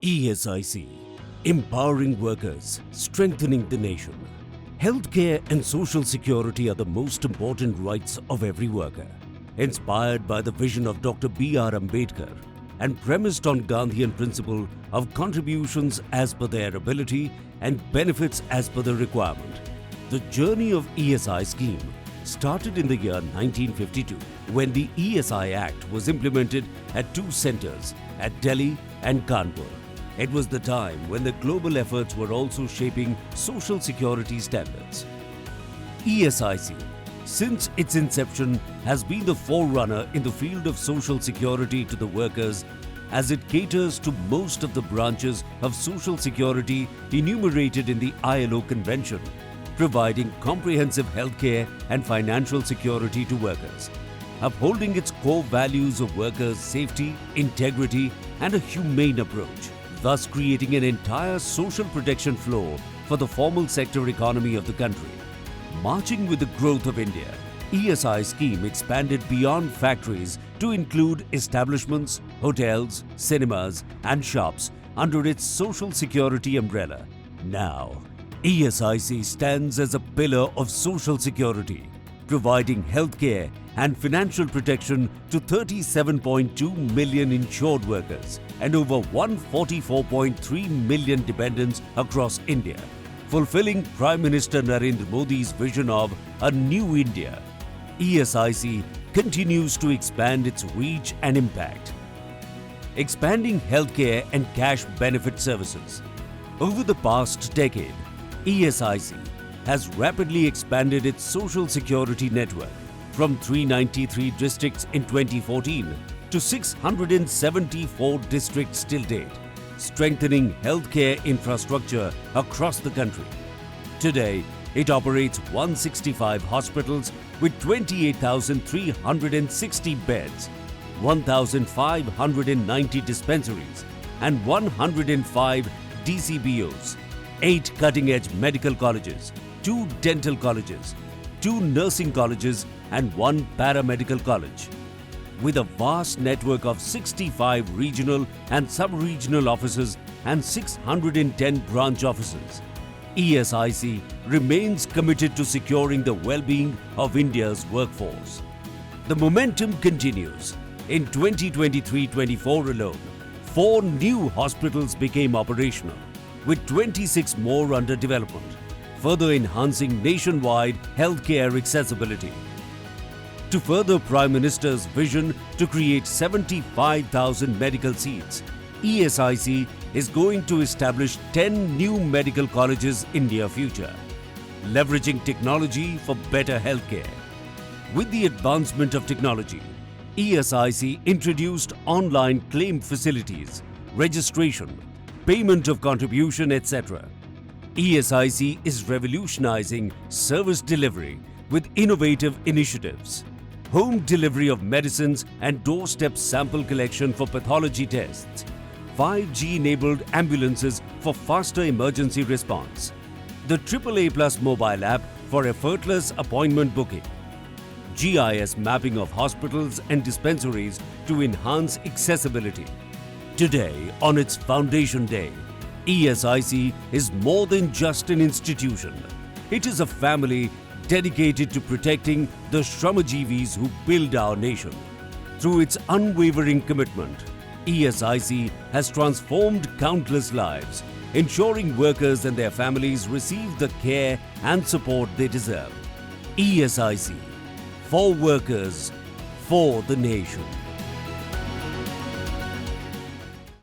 ESIC, empowering workers, strengthening the nation. Healthcare and social security are the most important rights of every worker. Inspired by the vision of Dr. B.R. Ambedkar and premised on Gandhian principle of contributions as per their ability and benefits as per the requirement, the journey of ESI scheme started in the year 1952 when the ESI Act was implemented at two centers at Delhi and Kanpur. It was the time when the global efforts were also shaping social security standards. ESIC, since its inception, has been the forerunner in the field of social security to the workers as it caters to most of the branches of social security enumerated in the ILO Convention, providing comprehensive healthcare and financial security to workers, upholding its core values of workers' safety, integrity, and a humane approach, thus creating an entire social protection floor for the formal sector economy of the country. Marching with the growth of India, ESI scheme expanded beyond factories to include establishments, hotels, cinemas, and shops under its social security umbrella. Now, ESIC stands as a pillar of social security, providing healthcare and financial protection to 37.2 million insured workers and over 144.3 million dependents across India, fulfilling Prime Minister Narendra Modi's vision of a new India. ESIC continues to expand its reach and impact, expanding healthcare and cash benefit services. Over the past decade, ESIC has rapidly expanded its social security network from 393 districts in 2014 to 674 districts till date, strengthening healthcare infrastructure across the country. Today, it operates 165 hospitals with 28,360 beds, 1,590 dispensaries, and 105 DCBOs, 8 cutting-edge medical colleges, 2 dental colleges, 2 nursing colleges, and 1 paramedical college. With a vast network of 65 regional and sub-regional offices and 610 branch offices, ESIC remains committed to securing the well-being of India's workforce. The momentum continues. In 2023-24 alone, 4 new hospitals became operational, with 26 more under development, further enhancing nationwide healthcare accessibility. To further Prime Minister's vision to create 75,000 medical seats, ESIC is going to establish 10 new medical colleges in near future, leveraging technology for better healthcare. With the advancement of technology, ESIC introduced online claim facilities, registration, payment of contribution, etc. ESIC is revolutionizing service delivery with innovative initiatives. Home delivery of medicines and doorstep sample collection for pathology tests, 5G-enabled ambulances for faster emergency response, the AAA Plus mobile app for effortless appointment booking, GIS mapping of hospitals and dispensaries to enhance accessibility. Today, on its foundation day, ESIC is more than just an institution. It is a family dedicated to protecting the Shramajievis who build our nation. Through its unwavering commitment, ESIC has transformed countless lives, ensuring workers and their families receive the care and support they deserve. ESIC, for workers, for the nation.